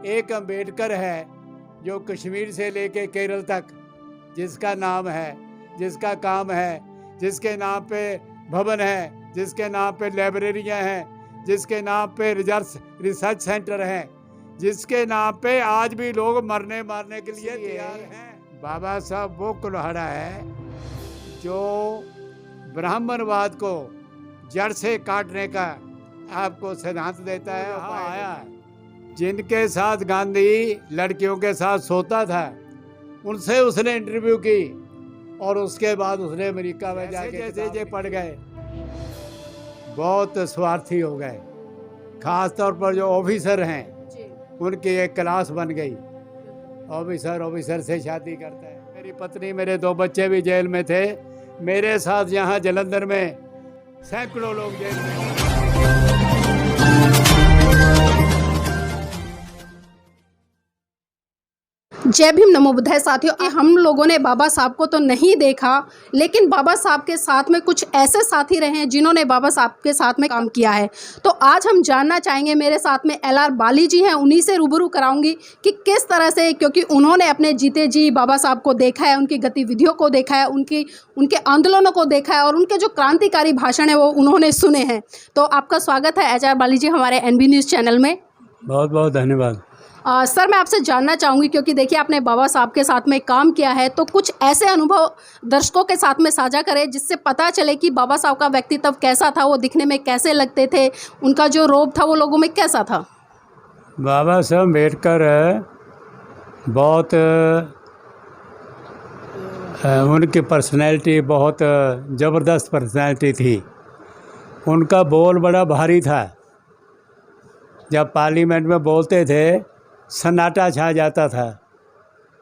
एक अम्बेडकर है जो कश्मीर से लेके केरल तक, जिसका नाम है, जिसका काम है, जिसके नाम पे भवन है, जिसके नाम पे लाइब्रेरियां हैं, जिसके नाम पे रिसर्च सेंटर हैं, जिसके नाम पे आज भी लोग मरने मारने के लिए तैयार हैं। बाबा साहब वो कुल्हाड़ा है जो ब्राह्मणवाद को जड़ से काटने का आपको सिद्धांत देता है। आया है जिनके साथ गांधी लड़कियों के साथ सोता था, उनसे उसने इंटरव्यू की और उसके बाद उसने अमेरिका में जाके जैसे ये पड़ गए, बहुत स्वार्थी हो गए। खास तौर पर जो ऑफिसर हैं उनकी एक क्लास बन गई, ऑफिसर से शादी करता है। मेरी पत्नी, मेरे 2 बच्चे भी जेल में थे। मेरे साथ यहाँ जलंधर में सैकड़ों लोग जेल में। जय भीम, नमो बुद्धाय। साथियों, हम लोगों ने बाबा साहब को तो नहीं देखा, लेकिन बाबा साहब के साथ में कुछ ऐसे साथी रहे हैं जिन्होंने बाबा साहब के साथ में काम किया है। तो आज हम जानना चाहेंगे, मेरे साथ में LR बाली जी हैं, उन्हीं से रूबरू कराऊंगी कि किस तरह से, क्योंकि उन्होंने अपने जीते जी बाबा साहब को देखा है, उनकी गतिविधियों को देखा है, उनके आंदोलनों को देखा है और उनके जो क्रांतिकारी भाषण है वो उन्होंने सुने हैं। तो आपका स्वागत है HR बाली जी हमारे NB न्यूज़ चैनल में। बहुत बहुत धन्यवाद। सर, मैं आपसे जानना चाहूँगी, क्योंकि देखिए आपने बाबा साहब के साथ में काम किया है, तो कुछ ऐसे अनुभव दर्शकों के साथ में साझा करें जिससे पता चले कि बाबा साहब का व्यक्तित्व कैसा था, वो दिखने में कैसे लगते थे, उनका जो रोब था वो लोगों में कैसा था। बाबा साहब अम्बेडकर बहुत उनकी पर्सनैलिटी बहुत ज़बरदस्त पर्सनैलिटी थी। उनका बोल बड़ा भारी था। जब पार्लियामेंट में बोलते थे सन्नाटा छा जाता था।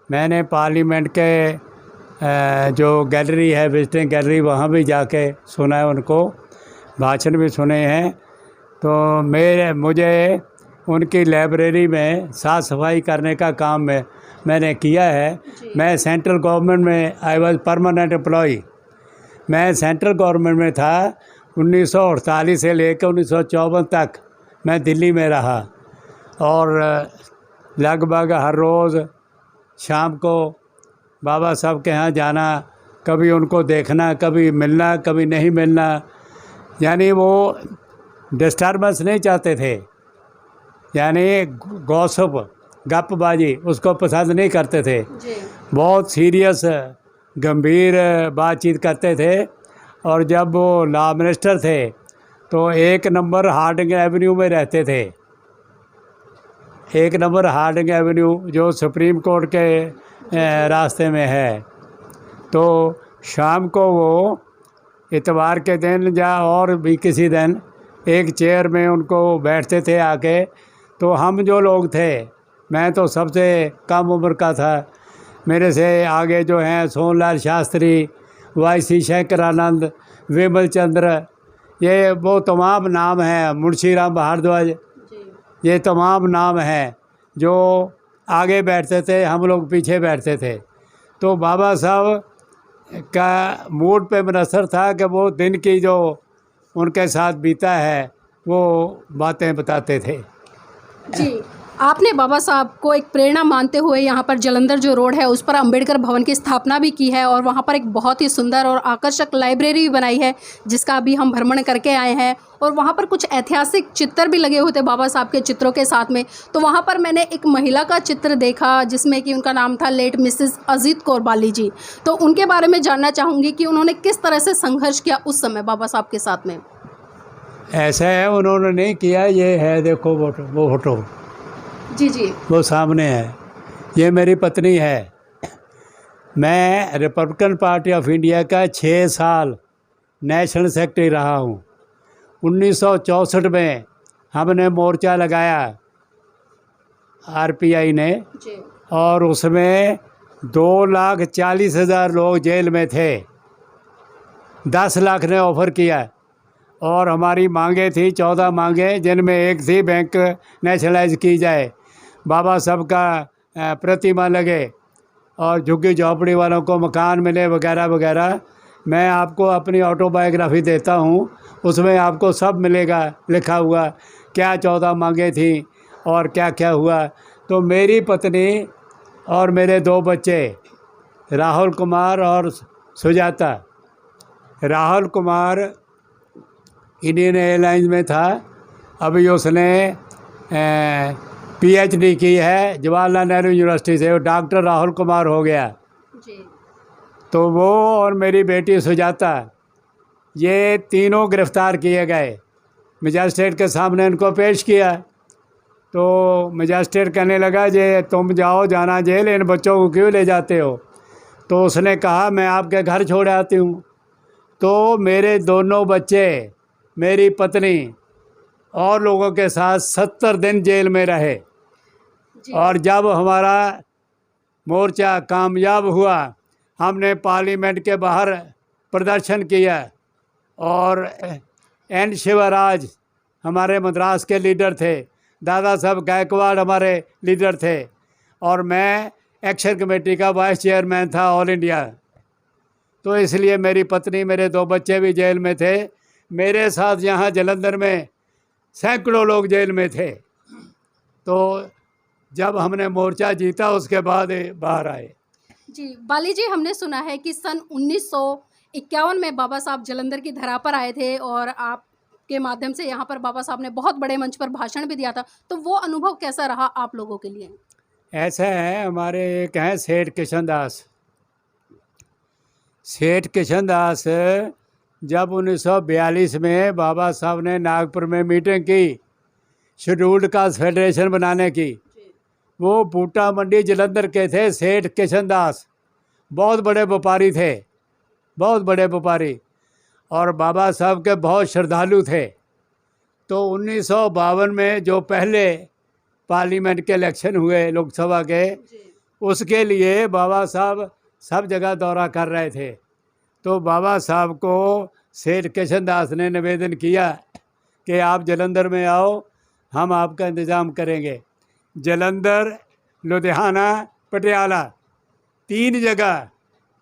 मैंने पार्लियामेंट के जो गैलरी है, विजिटिंग गैलरी, वहाँ भी जाके सुना है, उनको भाषण भी सुने हैं। तो मुझे उनकी लाइब्रेरी में साफ़ सफाई करने का काम मैंने किया है। मैं सेंट्रल गवर्नमेंट में आई वॉज परमानेंट एम्प्लॉई। मैं सेंट्रल गवर्नमेंट में था 1948 से लेकर 1954 तक मैं दिल्ली में रहा और लगभग हर रोज़ शाम को बाबा साहब के यहाँ जाना, कभी उनको देखना, कभी मिलना, कभी नहीं मिलना। यानी वो डिस्टर्बेंस नहीं चाहते थे, यानी गॉसिप, गपबाजी उसको पसंद नहीं करते थे। बहुत सीरियस गंभीर बातचीत करते थे। और जब वो लॉ मिनिस्टर थे तो 1 नंबर हार्डिंग एवेन्यू में रहते थे। 1 नंबर हार्डिंग एवेन्यू जो सुप्रीम कोर्ट के रास्ते में है। तो शाम को वो इतवार के दिन या और भी किसी दिन एक चेयर में उनको बैठते थे आके। तो हम जो लोग थे, मैं तो सबसे कम उम्र का था, मेरे से आगे जो हैं सोनलाल शास्त्री, YC शंकरानंद, विमल चंद्र, ये वो तमाम नाम हैं, मुंशी राम भारद्वाज, ये तमाम नाम हैं जो आगे बैठते थे, हम लोग पीछे बैठते थे। तो बाबा साहब का मूड पे मुनसर था कि वो दिन की जो उनके साथ बीता है वो बातें बताते थे। जी, आपने बाबा साहब को एक प्रेरणा मानते हुए यहाँ पर जलंधर जो रोड है उस पर अंबेडकर भवन की स्थापना भी की है और वहाँ पर एक बहुत ही सुंदर और आकर्षक लाइब्रेरी भी बनाई है, जिसका अभी हम भ्रमण करके आए हैं। और वहाँ पर कुछ ऐतिहासिक चित्र भी लगे हुए थे बाबा साहब के चित्रों के साथ में। तो वहाँ पर मैंने एक महिला का चित्र देखा जिसमें कि उनका नाम था लेट मिसेस अजीत कौर बाली जी। तो उनके बारे में जानना चाहूँगी कि उन्होंने किस तरह से संघर्ष किया उस समय बाबा साहब के साथ में। ऐसा है, उन्होंने नहीं किया। ये है, देखो वो फोटो जी, वो सामने है, ये मेरी पत्नी है। मैं रिपब्लिकन पार्टी ऑफ इंडिया का 6 साल नेशनल सेक्रेटरी रहा हूँ। 1964 में हमने मोर्चा लगाया RPI ने, और उसमें 2,40,000 लोग जेल में थे। 10 लाख ने ऑफ़र किया और हमारी मांगे थी 14 मांगे, जिनमें एक थी बैंक नेशनलाइज की जाए, बाबा साहब का प्रतिमा लगे और झुग्गी झोपड़ी वालों को मकान मिले, वगैरह वगैरह। मैं आपको अपनी ऑटोबायोग्राफी देता हूँ, उसमें आपको सब मिलेगा लिखा हुआ, क्या 14 मांगे थी और क्या क्या हुआ। तो मेरी पत्नी और मेरे 2 बच्चे राहुल कुमार और सुजाता। राहुल कुमार इंडियन एयरलाइंस में था, अभी उसने PhD की है जवाहरलाल नेहरू यूनिवर्सिटी से, वो डॉक्टर राहुल कुमार हो गया। जी तो वो और मेरी बेटी सुजाता, ये तीनों गिरफ्तार किए गए। मजिस्ट्रेट के सामने इनको पेश किया तो मजिस्ट्रेट कहने लगा जे तुम जाओ, जाना जेल, इन बच्चों को क्यों ले जाते हो? तो उसने कहा मैं आपके घर छोड़ आती हूँ। तो मेरे दोनों बच्चे, मेरी पत्नी और लोगों के साथ 70 दिन जेल में रहे। जी और जब हमारा मोर्चा कामयाब हुआ, हमने पार्लियामेंट के बाहर प्रदर्शन किया और एन शिवराज हमारे मद्रास के लीडर थे, दादा साहब गायकवाड़ हमारे लीडर थे, और मैं एक्शन कमेटी का वाइस चेयरमैन था ऑल इंडिया। तो इसलिए मेरी पत्नी, मेरे 2 बच्चे भी जेल में थे। मेरे साथ यहाँ जलंधर में सैकड़ों लोग जेल में थे। तो जब हमने मोर्चा जीता उसके बाद बाहर आए। जी बाली जी, हमने सुना है कि सन 1951 में बाबा साहब जलंधर की धरा पर आए थे और आपके माध्यम से यहाँ पर बाबा साहब ने बहुत बड़े मंच पर भाषण भी दिया था। तो वो अनुभव कैसा रहा आप लोगों के लिए? ऐसा है, हमारे एक हैं सेठ किशनदास। सेठ किशनदास जब 1942 में बाबा साहब ने नागपुर में मीटिंग की शेड्यूल्ड कास्ट फेडरेशन बनाने की, वो बूटा मंडी जलंधर के थे सेठ किशनदास। बहुत बड़े व्यापारी थे, बहुत बड़े व्यापारी, और बाबा साहब के बहुत श्रद्धालु थे। तो 1952 में जो पहले पार्लियामेंट के इलेक्शन हुए लोकसभा के, उसके लिए बाबा साहब सब जगह दौरा कर रहे थे। तो बाबा साहब को सेठ किशनदास ने निवेदन किया कि आप जलंधर में आओ, हम आपका इंतज़ाम करेंगे। जलंधर, लुधियाना, पटियाला, 3 जगह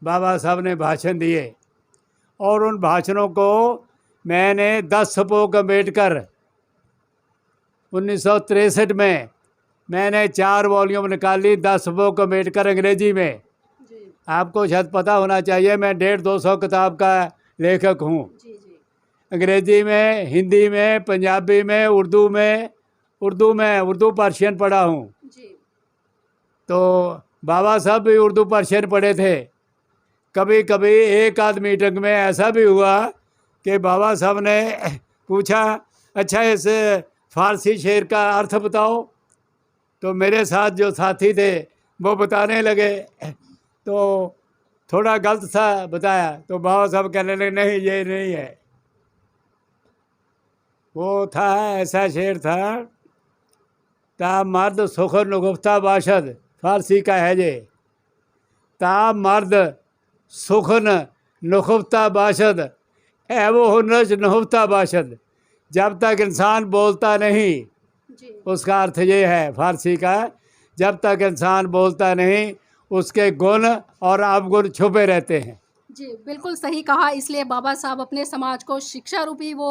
बाबा साहब ने भाषण दिए, और उन भाषणों को मैंने 10 सपोक अम्बेडकर 1963 में मैंने 4 वॉल्यूम निकाली, 10 सपोक अम्बेडकर अंग्रेजी में। आपको शायद पता होना चाहिए, मैं 150-200 किताब का लेखक हूँ। अंग्रेजी में, हिंदी में, पंजाबी में, उर्दू पर्शियन पढ़ा हूँ। तो बाबा साहब भी उर्दू पर्शियन पढ़े थे। कभी कभी एक आध मीटिंग में ऐसा भी हुआ कि बाबा साहब ने पूछा, अच्छा इस फारसी शेर का अर्थ बताओ। तो मेरे साथ जो साथी थे वो बताने लगे, तो थोड़ा गलत सा बताया, तो बाबा साहब कहने लगे नहीं ये नहीं है। वो था, ऐसा शेर था, ता मर्द सुख नुगफ्ता बाशद, फारसी का है ये, ता मर्द सुखन नुखफ्ता बाशद है वो हुनज नुहफ्ता बाशद। जब तक इंसान बोलता नहीं, उसका अर्थ ये है फारसी का, जब तक इंसान बोलता नहीं उसके गुण और अवगुण छुपे रहते हैं। जी बिल्कुल सही कहा। इसलिए बाबा साहब अपने समाज को शिक्षा रूपी वो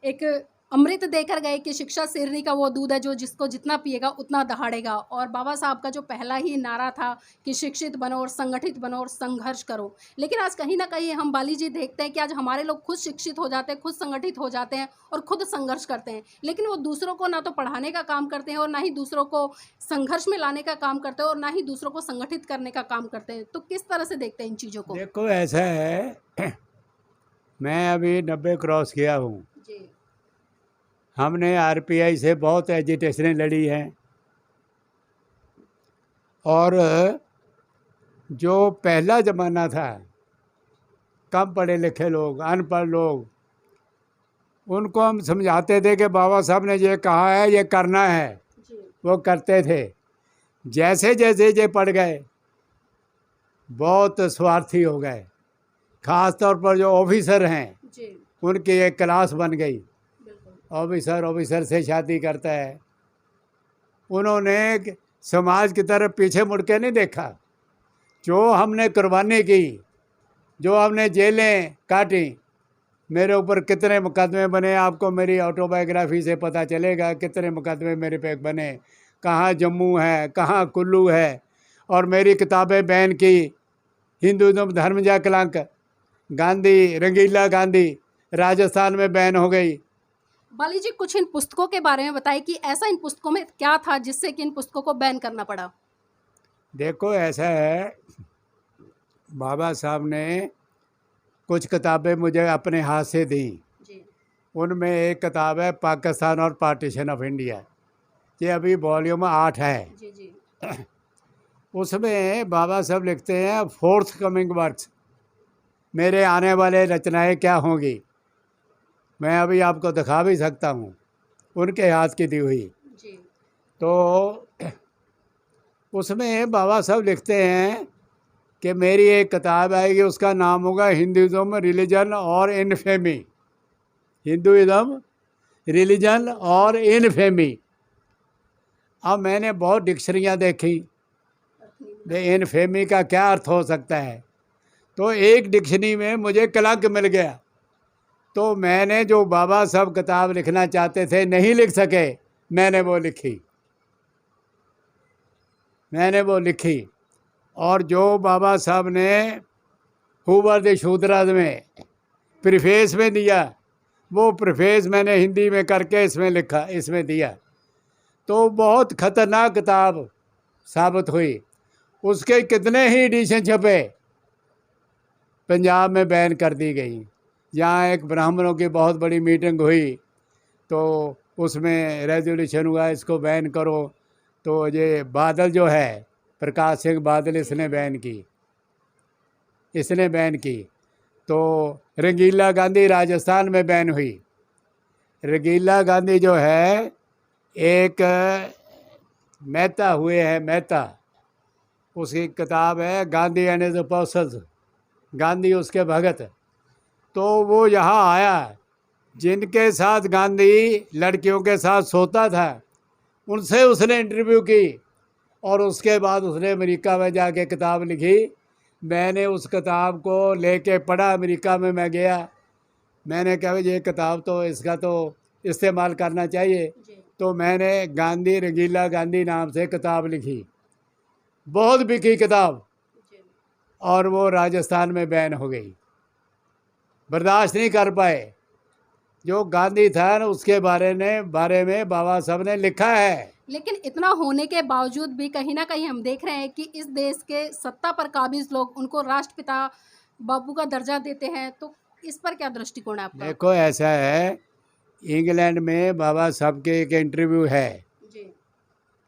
एक अमृत देकर गए कि शिक्षा शेरनी का वो दूध है जो जिसको जितना पिएगा उतना दहाड़ेगा। और बाबा साहब का जो पहला ही नारा था कि शिक्षित बनो और संगठित बनो और संघर्ष करो। लेकिन आज कहीं ना कहीं हम बाली जी देखते हैं कि आज हमारे लोग खुद शिक्षित हो जाते हैं, खुद संगठित हो जाते हैं और खुद संघर्ष करते हैं, लेकिन वो दूसरों को ना तो पढ़ाने का काम करते हैं और ना ही दूसरों को संघर्ष में लाने का काम करते हैं और ना ही दूसरों को संगठित करने का काम करते हैं। तो किस तरह से देखते हैं इन चीज़ों को? देखो ऐसा है, मैं अभी 90 क्रॉस किया हूँ। हमने RPI से बहुत एजिटेशनें लड़ी हैं, और जो पहला ज़माना था, कम पढ़े लिखे लोग, अनपढ़ लोग, उनको हम समझाते थे कि बाबा साहब ने ये कहा है ये करना है, वो करते थे। जैसे जैसे ये पढ़ गए बहुत स्वार्थी हो गए। ख़ास तौर पर जो ऑफिसर हैं उनकी एक क्लास बन गई, ऑफिसर से शादी करता है। उन्होंने समाज की तरफ पीछे मुड़ के नहीं देखा। जो हमने कुर्बानी की, जो हमने जेलें काटी, मेरे ऊपर कितने मुकदमे बने, आपको मेरी ऑटोबायोग्राफी से पता चलेगा कितने मुकदमे मेरे पे बने। कहाँ जम्मू है, कहाँ कुल्लू है, और मेरी किताबें बैन की। हिंदुज़म धर्म जा कलंक, गांधी, रंगीला गांधी राजस्थान में बैन हो गई। बाली जी, कुछ इन पुस्तकों के बारे में बताइए कि ऐसा इन पुस्तकों में क्या था जिससे कि इन पुस्तकों को बैन करना पड़ा। देखो ऐसा है, बाबा साहब ने कुछ किताबें मुझे अपने हाथ से दी। जी उनमें एक किताब है पाकिस्तान और पार्टीशन ऑफ इंडिया, ये अभी वॉल्यूम 8 है। जी जी उसमें बाबा साहब लिखते हैं फोर्थ कमिंग वर्क्स, मेरे आने वाले रचनाएं क्या होंगी। मैं अभी आपको दिखा भी सकता हूँ, उनके हाथ की दी हुई। जी तो उसमें बाबा साहब लिखते हैं कि मेरी एक किताब आएगी, उसका नाम होगा हिंदुज़म रिलीजन और इनफेमी। हिंदुज़म रिलीजन और इनफेमी। अब मैंने बहुत डिक्शनरियाँ देखी, इनफेमी का क्या अर्थ हो सकता है। तो एक डिक्शनरी में मुझे कलंक मिल गया। तो मैंने जो बाबा साहब किताब लिखना चाहते थे नहीं लिख सके, मैंने वो लिखी। और जो बाबा साहब ने हुबर द शूद्राज में प्रीफेस में दिया, वो प्रीफेस मैंने हिंदी में करके इसमें लिखा, इसमें दिया। तो बहुत ख़तरनाक किताब साबित हुई। उसके कितने ही एडिशन छपे, पंजाब में बैन कर दी गई। यहाँ एक ब्राह्मणों की बहुत बड़ी मीटिंग हुई, तो उसमें रेजोल्यूशन हुआ इसको बैन करो। तो ये बादल जो है, प्रकाश सिंह बादल, इसने बैन की। तो रंगीला गांधी राजस्थान में बैन हुई। रंगीला गांधी जो है एक मेहता हुए हैं, मेहता, उसकी किताब है Gandhi and his apostles, Gandhi उसके भगत। तो वो यहाँ आया, जिनके साथ गांधी लड़कियों के साथ सोता था उनसे उसने इंटरव्यू की, और उसके बाद उसने अमेरिका में जाके किताब लिखी। मैंने उस किताब को लेके पढ़ा, अमेरिका में मैं गया, मैंने कहा ये किताब तो, इसका तो इस्तेमाल करना चाहिए। तो मैंने गांधी, रंगीला गांधी नाम से किताब लिखी, बहुत बिकी किताब, और वो राजस्थान में बैन हो गई। बर्दाश्त नहीं कर पाए। जो गांधी था ना, उसके बारे में बाबा साहब ने लिखा है। लेकिन इतना होने के बावजूद भी कहीं ना कहीं हम देख रहे हैं कि इस देश के सत्ता पर काबिज लोग उनको राष्ट्रपिता बाबू का दर्जा देते हैं। तो इस पर क्या दृष्टिकोण है आपका? देखो ऐसा है, इंग्लैंड में बाबा साहब के एक इंटरव्यू है जी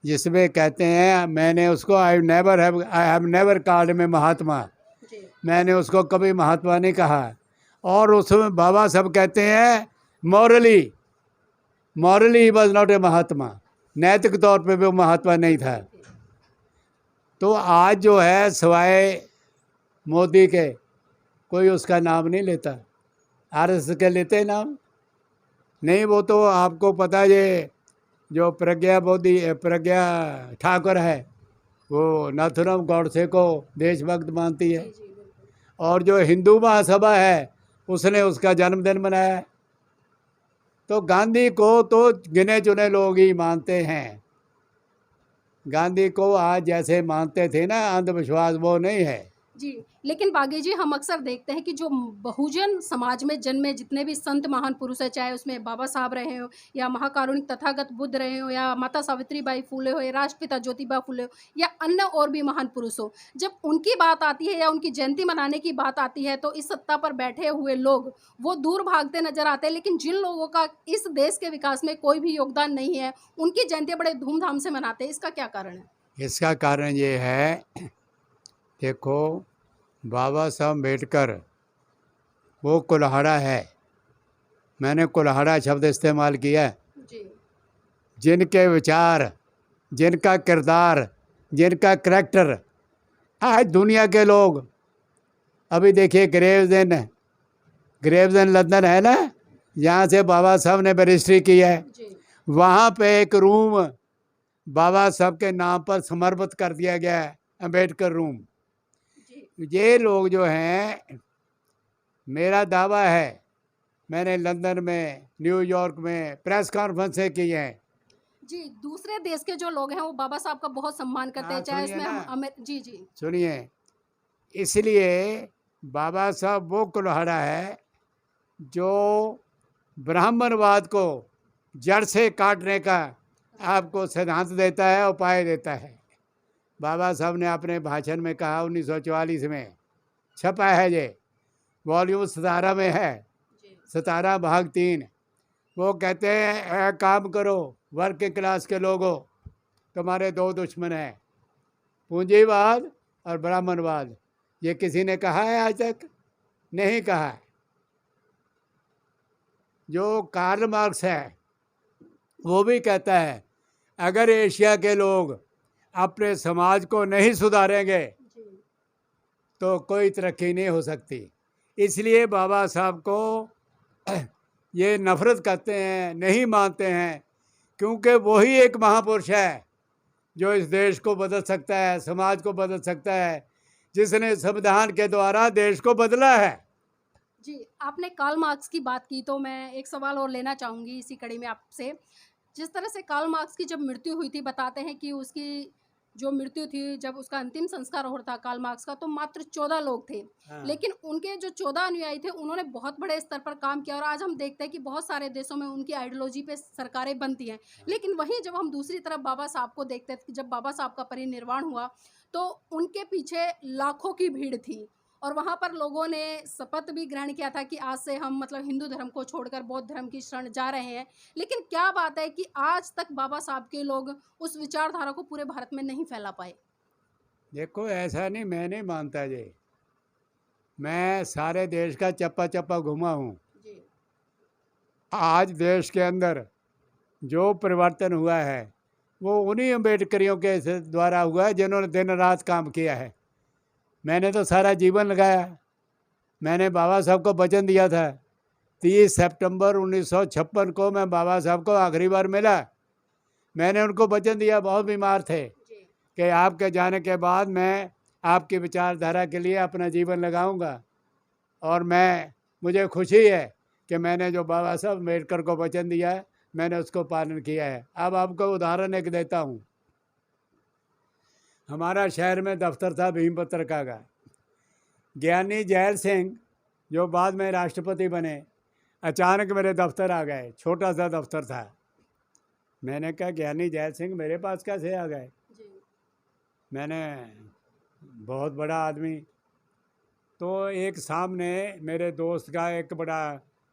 जिसमें कहते हैं, मैंने उसको आई हैव नेवर कॉल्ड में महात्मा, जी मैंने उसको कभी महात्मा नहीं कहा। और उसमें बाबा साहब कहते हैं morally he was not a Mahatma, नैतिक तौर पे भी वो महात्मा नहीं था। तो आज जो है सिवाय मोदी के कोई उसका नाम नहीं लेता। आरएसएस के लेते हैं नाम नहीं। वो तो आपको पता है, ये जो प्रज्ञा ठाकुर है, वो नाथुराम गौडसे को देशभक्त मानती है। और जो हिंदू महासभा है, उसने उसका जन्मदिन मनाया है। तो गांधी को तो गिने चुने लोग ही मानते हैं। गांधी को आज जैसे मानते थे ना, अंधविश्वास, वो नहीं है। जी, लेकिन बागी जी, हम अक्सर देखते हैं कि जो बहुजन समाज में जन्मे जितने भी संत महान पुरुष हैं, चाहे उसमें बाबा साहब रहे हो या महाकारुणिक तथागत बुद्ध रहे हो या माता सावित्रीबाई फुले हो या राष्ट्रपिता ज्योतिबा फुले हो या अन्य और भी महान पुरुष हो, जब उनकी बात आती है या उनकी जयंती मनाने की बात आती है तो इस सत्ता पर बैठे हुए लोग वो दूर भागते नजर आते हैं। लेकिन जिन लोगों का इस देश के विकास में कोई भी योगदान नहीं है, उनकी जयंतियाँ बड़े धूमधाम से मनाते हैं। इसका क्या कारण है? इसका कारण ये है, देखो बाबा साहब अम्बेडकर वो कुल्हाड़ा है, मैंने कुल्हाड़ा शब्द इस्तेमाल किया है। जी जिनके विचार, जिनका किरदार, जिनका करैक्टर आज दुनिया के लोग, अभी देखिए ग्रेव्स इन लंदन है ना, यहाँ से बाबा साहब ने बैरिस्ट्री की है। जी वहाँ पे एक रूम बाबा साहब के नाम पर समर्पित कर दिया गया है, अम्बेडकर रूम। जी ये लोग जो हैं, मेरा दावा है, मैंने लंदन में, न्यूयॉर्क में प्रेस कॉन्फ्रेंसें की हैं। जी, दूसरे देश के जो लोग हैं वो बाबा साहब का बहुत सम्मान करते हैं, हाँ, चाहे सुनिए उसमें हम ना। जी, जी। सुनिए, इसलिए बाबा साहब वो कुल्हाड़ा है जो ब्राह्मणवाद को जड़ से काटने का आपको सिद्धांत देता है, उपाय देता है। बाबा साहब ने अपने भाषण में कहा 1944 में, छपा है ये, वॉल्यूम 17 में है, जी, 17 भाग 3। वो कहते हैं काम करो वर्किंग क्लास के लोगों, तुम्हारे दो दुश्मन हैं, पूंजीवाद और ब्राह्मणवाद। ये किसी ने कहा है आज तक? नहीं कहा है। जो कार्ल मार्क्स है वो भी कहता है अगर एशिया के लोग अपने समाज को नहीं सुधारेंगे जी, तो कोई तरक्की नहीं हो सकती। इसलिए बाबा साहब को ये नफरत करते हैं, नहीं मानते हैं, क्योंकि वही एक महापुरुष है जो इस देश को बदल सकता है, समाज को बदल सकता है, जिसने संविधान के द्वारा देश को बदला है। जी, आपने कार्ल मार्क्स की बात की तो मैं एक सवाल और लेना चाहूँगी इसी कड़ी में आपसे। जिस तरह से कार्ल मार्क्स की जब मृत्यु हुई थी, बताते हैं कि उसकी जो मृत्यु थी, जब उसका अंतिम संस्कार हो रहा था कार्ल मार्क्स का, तो मात्र 14 लोग थे। हाँ। लेकिन उनके जो 14 अनुयायी थे, उन्होंने बहुत बड़े स्तर पर काम किया और आज हम देखते हैं कि बहुत सारे देशों में उनकी आइडियोलॉजी पे सरकारें बनती हैं। लेकिन वहीं जब हम दूसरी तरफ बाबा साहब को देखते हैं कि जब बाबा साहब का परिनिर्वाण हुआ, तो उनके पीछे लाखों की भीड़ थी और वहाँ पर लोगों ने शपथ भी ग्रहण किया था कि आज से हम मतलब हिंदू धर्म को छोड़कर बौद्ध धर्म की शरण जा रहे हैं। लेकिन क्या बात है कि आज तक बाबा साहब के लोग उस विचारधारा को पूरे भारत में नहीं फैला पाए। देखो, ऐसा नहीं, मैं नहीं मानता ये। मैं सारे देश का चप्पा चप्पा घुमा हूँ। जी, आज देश के अंदर जो परिवर्तन हुआ है वो उन्हीं अम्बेडकरियों के द्वारा हुआ है जिन्होंने दिन रात काम किया है। मैंने तो सारा जीवन लगाया। मैंने बाबा साहब को वचन दिया था, 30 सितंबर 1956 को मैं बाबा साहब को आखिरी बार मिला। मैंने उनको वचन दिया, बहुत बीमार थे, जी, कि आपके जाने के बाद मैं आपकी विचारधारा के लिए अपना जीवन लगाऊंगा। और मुझे खुशी है कि मैंने जो बाबा साहब अम्बेडकर को वचन दिया है, मैंने उसको पालन किया है। अब आपको उदाहरण एक देता हूँ। हमारा शहर में दफ्तर था भीम पत्रिका का। ज्ञानी जैल सिंह जो बाद में राष्ट्रपति बने, अचानक मेरे दफ्तर आ गए। छोटा सा दफ्तर था। मैंने कहा ज्ञानी जैल सिंह मेरे पास कैसे आ गए? जी, मैंने, बहुत बड़ा आदमी। तो एक सामने मेरे दोस्त का एक बड़ा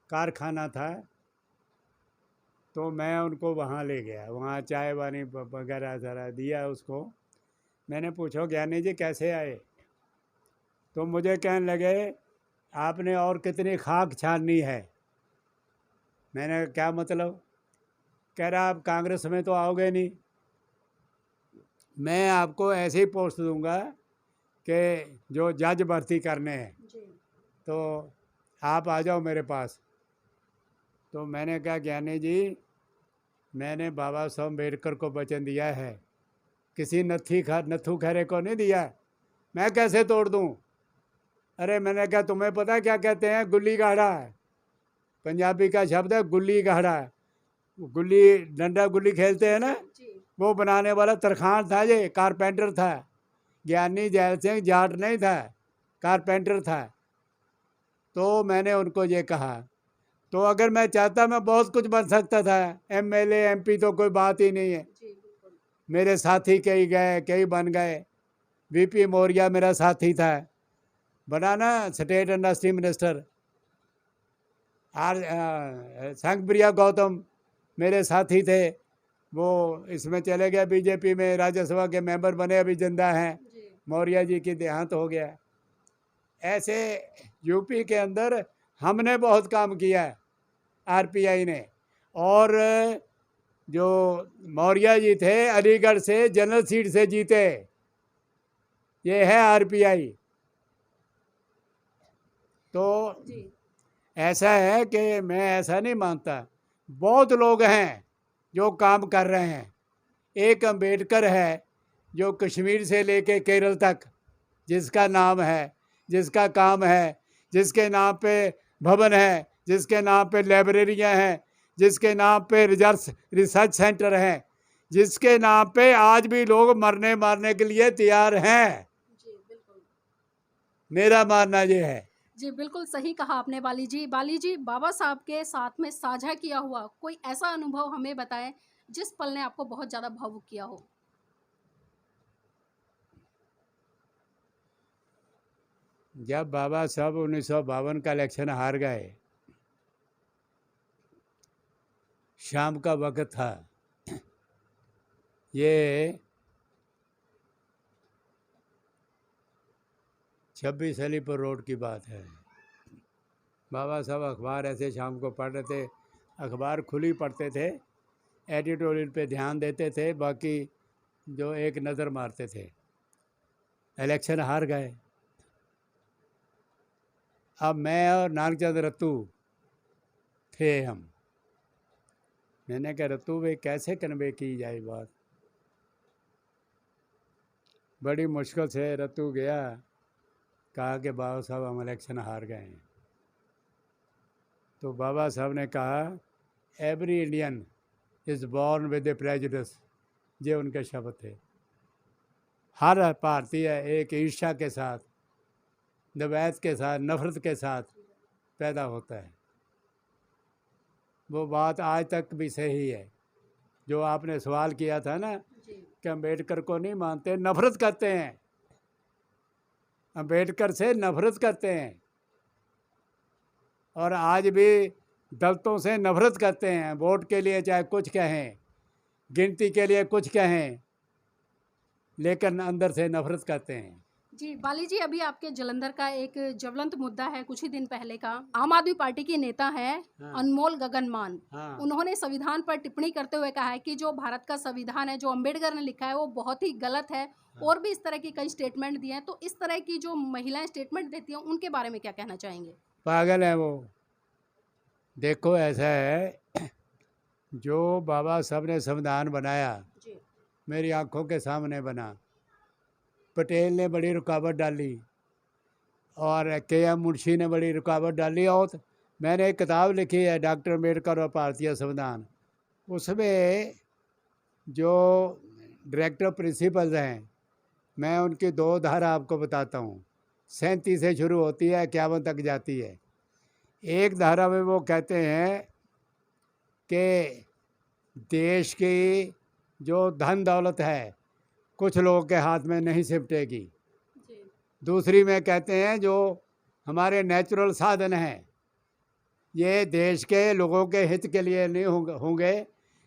कारखाना था, तो मैं उनको वहाँ ले गया। वहाँ चाय वानी वगैरह ज़रा दिया उसको। मैंने पूछा ज्ञानी जी कैसे आए? तो मुझे कहने लगे आपने और कितनी खाक छाननी है। मैंने कहा क्या मतलब? कह रहा आप कांग्रेस में तो आओगे नहीं, मैं आपको ऐसी पोस्ट दूंगा कि जो जज भर्ती करने हैं, जी, तो आप आ जाओ मेरे पास। तो मैंने कहा ज्ञानी जी, मैंने बाबा साहब अम्बेडकर को वचन दिया है, किसी नत्थू खैरे को नहीं दिया। मैं कैसे तोड़ दूं? अरे मैंने कहा तुम्हें पता क्या कहते हैं? गुल्ली गाढ़ा है, पंजाबी का शब्द है गुल्ली गाढ़ा। गुल्ली डंडा गुल्ली खेलते हैं ना, जी, वो बनाने वाला तरखान था, ये कारपेंटर था। ज्ञानी जैल सिंह जाट नहीं था, कारपेंटर था। तो मैंने उनको ये कहा, तो अगर मैं चाहता मैं बहुत कुछ बन सकता था। एमएलए एमपी तो कोई बात ही नहीं है। जी, बिल्कुल। मेरे साथी कई गए, कई बन गए। वीपी मौर्य मेरा साथी था, बना ना स्टेट इंडस्ट्री मिनिस्टर। संगप्रिया गौतम मेरे साथी थे, वो इसमें चले गए बीजेपी में, राज्यसभा के मेंबर बने, अभी जिंदा हैं। जी, मौर्य जी की देहांत हो गया। ऐसे यूपी के अंदर हमने बहुत काम किया है, आरपीआई ने। और जो मौर्य जी थे अलीगढ़ से जनरल सीट से जीते, ये है आरपीआई। तो जी, ऐसा है कि मैं ऐसा नहीं मानता, बहुत लोग हैं जो काम कर रहे हैं। एक अम्बेडकर है जो कश्मीर से लेके केरल तक, जिसका नाम है, जिसका काम है, जिसके नाम पे भवन है, जिसके नाम पे लाइब्रेरियां हैं, जिसके नाम पे रिसर्च सेंटर हैं, जिसके नाम पे आज भी लोग मरने मारने के लिए तैयार हैं। जी बिल्कुल। मेरा मानना ये है। जी बिल्कुल सही कहा आपने बाली जी। बाली जी, बाबा साहब के साथ में साझा किया हुआ कोई ऐसा अनुभव हमें बताएं जिस पल ने आपको बहुत ज़्यादा भावुक किया हो। जब बाबा साहब 1952 का इलेक्शन हार गए, शाम का वक्त था, ये 26 अलीपुर रोड की बात है। बाबा साहब अखबार ऐसे शाम को पढ़ रहे थे, अखबार खुली पढ़ते थे, एडिटोरियल पे ध्यान देते थे, बाकी जो एक नज़र मारते थे। इलेक्शन हार गए। अब मैं और नागचंद रत्तू थे हम। मैंने कहा रत्तू भाई कैसे कन्वे की जाए बात। बड़ी मुश्किल से रत्तू गया, कहा कि बाबा साहब हम इलेक्शन हार गए हैं। तो बाबा साहब ने कहा every Indian is born with A prejudice, ये उनके शब्द थे। हर भारतीय एक ईर्ष्या के साथ, द्वैत के साथ, नफरत के साथ पैदा होता है। वो बात आज तक भी सही है। जो आपने सवाल किया था ना कि अम्बेडकर को नहीं मानते, नफरत करते हैं, अम्बेडकर से नफरत करते हैं, और आज भी दलितों से नफरत करते हैं। वोट के लिए चाहे कुछ कहें, गिनती के लिए कुछ कहें, लेकिन अंदर से नफरत करते हैं। जी बाली जी, अभी आपके जलंधर का एक ज्वलंत मुद्दा है कुछ ही दिन पहले का। आम आदमी पार्टी के नेता हैं हाँ। अनमोल गगनमान। हाँ। उन्होंने संविधान पर टिप्पणी करते हुए कहा है कि जो भारत का संविधान है, जो अम्बेडकर ने लिखा है, वो बहुत ही गलत है। और भी इस तरह की कई स्टेटमेंट दिए हैं। तो इस तरह की जो महिलाएं स्टेटमेंट देती हैं, उनके बारे में क्या कहना चाहेंगे? पागल है वो। देखो ऐसा है, जो बाबा साहब ने संविधान बनाया, जी मेरी आंखों के सामने बना। पटेल ने बड़ी रुकावट डाली और के.एम. मुंशी ने बड़ी रुकावट डाली। और मैंने एक किताब लिखी है, डॉक्टर अम्बेडकर और भारतीय संविधान। उसमें जो डायरेक्टर प्रिंसिपल्स हैं, मैं उनकी 2 धारा आपको बताता हूँ। 37 से शुरू होती है, 51 तक जाती है। एक धारा में वो कहते हैं कि देश की जो धन दौलत है कुछ लोगों के हाथ में नहीं सिमटेगी। जी दूसरी में कहते हैं जो हमारे नेचुरल साधन हैं, ये देश के लोगों के हित के लिए नहीं होंगे,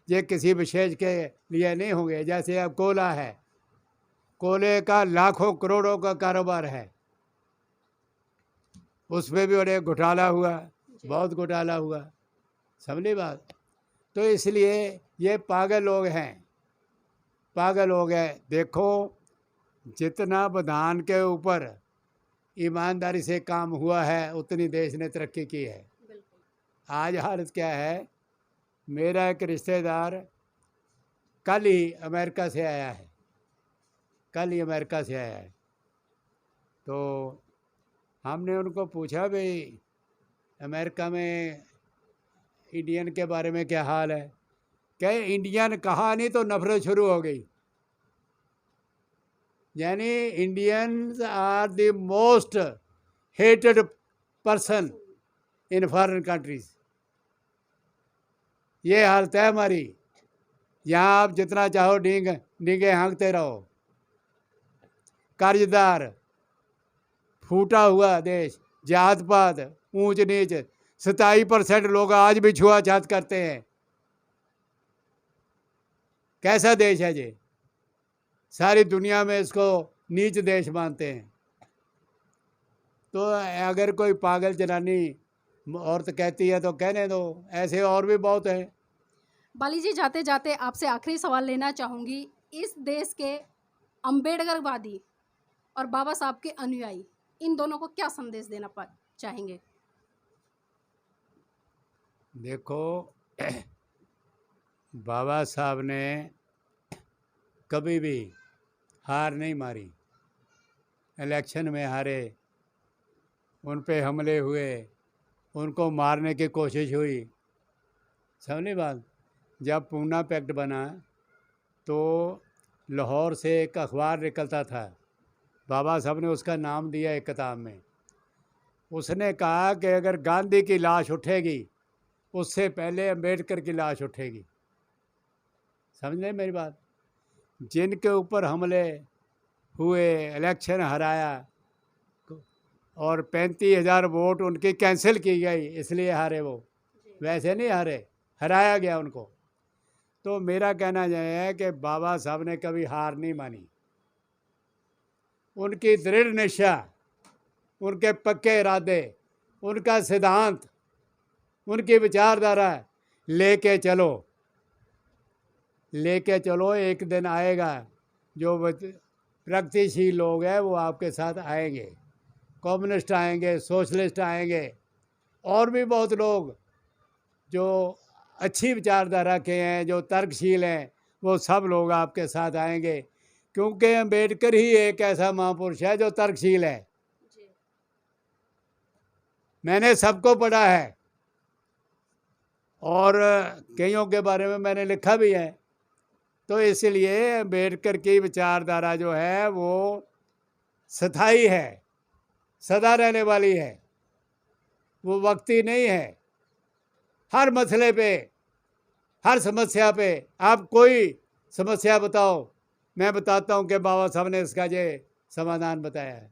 ये किसी विशेष के लिए नहीं होंगे। जैसे अब कोयला है, कोयले का लाखों करोड़ों का कारोबार है, उसमें भी बड़े घोटाला हुआ, बहुत घोटाला हुआ, समझी बात। तो इसलिए ये पागल लोग हैं, पागल लोग हैं। देखो जितना बधान के ऊपर ईमानदारी से काम हुआ है, उतनी देश ने तरक्की की है। आज हालत क्या है, मेरा एक रिश्तेदार कल ही अमेरिका से आया है, कल ही अमेरिका से आया है। तो हमने उनको पूछा भाई अमेरिका में इंडियन के बारे में क्या हाल है। कहे इंडियन कहा नहीं तो नफरत शुरू हो गई। यानी Indians are the most hated person in foreign countries. ये हालत है हमारी। यहाँ आप जितना चाहो डींगे हाँकते रहो। कर्जदार, फूटा हुआ देश, जात पात, ऊंच नीच, 27% लोग आज भी छुआछूत करते हैं। कैसा देश है ये? सारी दुनिया में इसको नीच देश मानते हैं। तो अगर कोई पागल जनानी औरत कहती है तो कहने दो, ऐसे और भी बहुत हैं। बाली जी, जाते जाते आपसे आखिरी सवाल लेना चाहूँगी। इस देश के अम्बेडकरवादी और बाबा साहब के अनुयायी, इन दोनों को क्या संदेश देना चाहेंगे? देखो बाबा साहब ने कभी भी हार नहीं मारी। इलेक्शन में हारे, उन पे हमले हुए, उनको मारने की कोशिश हुई, समझी बात। जब पूना पैक्ट बना तो लाहौर से एक अखबार निकलता था, बाबा साहब ने उसका नाम दिया एक किताब में। उसने कहा कि अगर गांधी की लाश उठेगी उससे पहले अम्बेडकर की लाश उठेगी। समझ लें मेरी बात। जिनके ऊपर हमले हुए, इलेक्शन हराया और 35,000 वोट उनकी कैंसिल की गई, इसलिए हारे वो, वैसे नहीं हारे, हराया गया उनको। तो मेरा कहना यह है कि बाबा साहब ने कभी हार नहीं मानी। उनकी दृढ़ निश्चय, उनके पक्के इरादे, उनका सिद्धांत, उनकी विचारधारा लेके चलो, एक दिन आएगा जो प्रगतिशील लोग हैं वो आपके साथ आएंगे, कम्युनिस्ट आएंगे, सोशलिस्ट आएंगे, और भी बहुत लोग जो अच्छी विचारधारा के हैं, जो तर्कशील हैं, वो सब लोग आपके साथ आएंगे, क्योंकि अम्बेडकर ही एक ऐसा महापुरुष है जो तर्कशील है। मैंने सबको पढ़ा है और कईयों के बारे में मैंने लिखा भी है। तो इसलिए अम्बेडकर की विचारधारा जो है वो स्थायी है, सदा रहने वाली है, वो वक्ती नहीं है। हर मसले पे, हर समस्या पे, आप कोई समस्या बताओ, मैं बताता हूँ कि बाबा साहब ने इसका ये समाधान बताया है।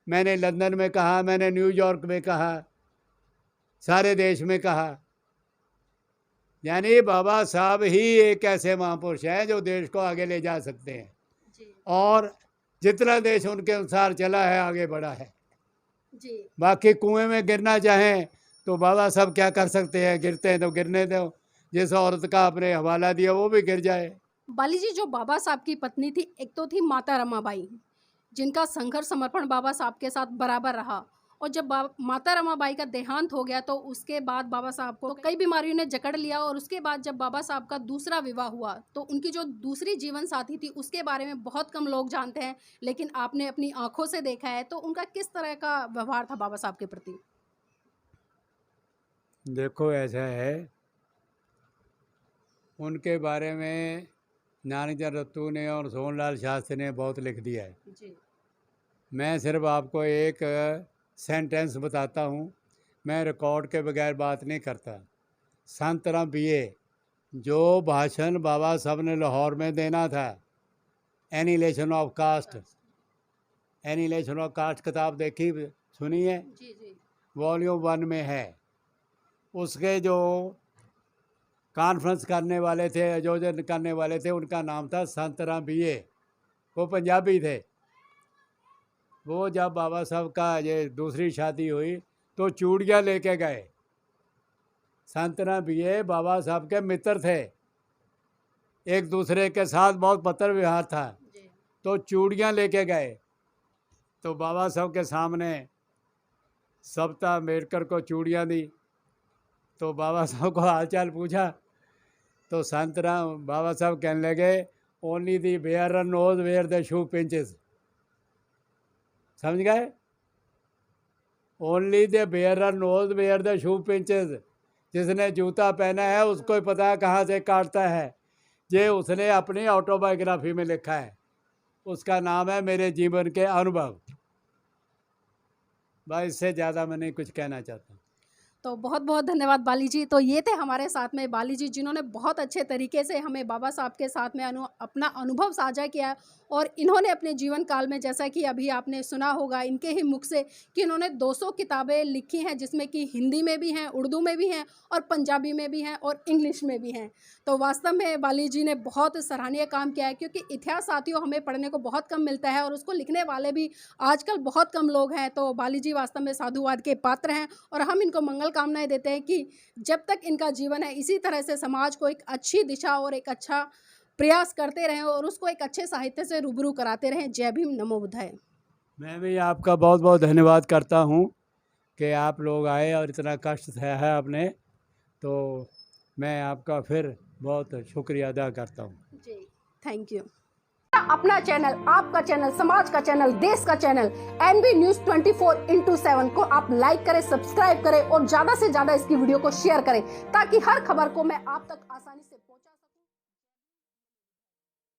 मैंने लंदन में कहा, मैंने न्यूयॉर्क में कहा, सारे देश में कहा। यानी बाबा साहब ही एक ऐसे महापुरुष हैं जो देश को आगे ले जा सकते हैं जी। और जितना देश उनके अनुसार चला है आगे बढ़ा है जी। बाकी कुएं में गिरना चाहें तो बाबा साहब क्या कर सकते हैं, गिरते हैं तो गिरने दो। जिस औरत का आपने हवाला दिया वो भी गिर जाए। बाली जी, जो बाबा साहब की पत्नी थी, एक तो थी माता रमाबाई, जिनका संघर्ष समर्पण बाबा साहब के साथ बराबर रहा, और जब माता रमाबाई का देहांत हो गया तो उसके बाद बाबा साहब को कई बीमारियों ने जकड़ लिया, और उसके बाद जब बाबा साहब का दूसरा विवाह हुआ तो उनकी जो दूसरी जीवन साथी थी उसके बारे में बहुत कम लोग जानते हैं, लेकिन आपने अपनी आंखों से देखा है। तो उनका किस तरह का व्यवहार था बाबा साहब के प्रति? देखो ऐसा है, उनके बारे में ज्ञानीचंद रत्तू ने और सोहनलाल शास्त्री ने बहुत लिख दिया है जी। मैं सिर्फ आपको एक सेंटेंस बताता हूँ, मैं रिकॉर्ड के बगैर बात नहीं करता। संतराम बीए जो भाषण बाबा साहब ने लाहौर में देना था, annihilation of caste, annihilation of caste किताब देखी सुनी है? जी जी। वॉल्यूम 1 में है। उसके जो कॉन्फ्रेंस करने वाले थे, आयोजन करने वाले थे, उनका नाम था संतराम बीए। वो पंजाबी थे। वो जब बाबा साहब का ये दूसरी शादी हुई तो चूड़ियाँ लेके गए। संतराम बीए बाबा साहब के मित्र थे, एक दूसरे के साथ बहुत पत्र व्यवहार था, तो चूड़ियाँ लेके गए। तो बाबा साहब के सामने सविता अम्बेडकर को चूड़ियाँ दी, तो बाबा साहब को हालचाल पूछा तो संतराम बाबा साहब कहने लगे, only the wearer knows where the shoe pinches. समझ गए? Only the wearer knows where the shoe pinches. जिसने जूता पहना है उसको ही पता है कहाँ से काटता है। ये उसने अपनी ऑटोबायोग्राफी में लिखा है, उसका नाम है मेरे जीवन के अनुभव। भाई इससे ज़्यादा मैं नहीं कुछ कहना चाहता। तो बहुत बहुत धन्यवाद बाली जी। तो ये थे हमारे साथ में बाली जी, जिन्होंने बहुत अच्छे तरीके से हमें बाबा साहब के साथ में अपना अनुभव साझा किया, और इन्होंने अपने जीवन काल में, जैसा कि अभी आपने सुना होगा इनके ही मुख से, कि इन्होंने 200 किताबें लिखी हैं, जिसमें कि हिंदी में भी हैं, उर्दू में भी हैं, और पंजाबी में भी हैं, और इंग्लिश में भी हैं। तो वास्तव में बाली जी ने बहुत सराहनीय काम किया है, क्योंकि इतिहास साथियों हमें पढ़ने को बहुत कम मिलता है और उसको लिखने वाले भी आजकल बहुत कम लोग हैं। तो बाली जी वास्तव में साधुवाद के पात्र हैं, और हम इनको मंगल कामनाएं देते हैं कि जब तक इनका जीवन है इसी तरह से समाज को एक अच्छी दिशा और एक अच्छा प्रयास करते रहें, और उसको एक अच्छे साहित्य से रूबरू कराते रहें। जय भीम, नमो बुद्धाय। मैं भी आपका बहुत बहुत धन्यवाद करता हूँ कि आप लोग आए और इतना कष्ट सहा है आपने, तो मैं आपका फिर बहुत शुक्रिया अदा करता हूँ। जी, थैंक यू। अपना चैनल, आपका चैनल, समाज का चैनल, देश का चैनल NV News 24/7 को आप लाइक करें, सब्सक्राइब करें, और ज्यादा से ज्यादा इसकी वीडियो को शेयर करें, ताकि हर खबर को मैं आप तक आसानी से पहुंचा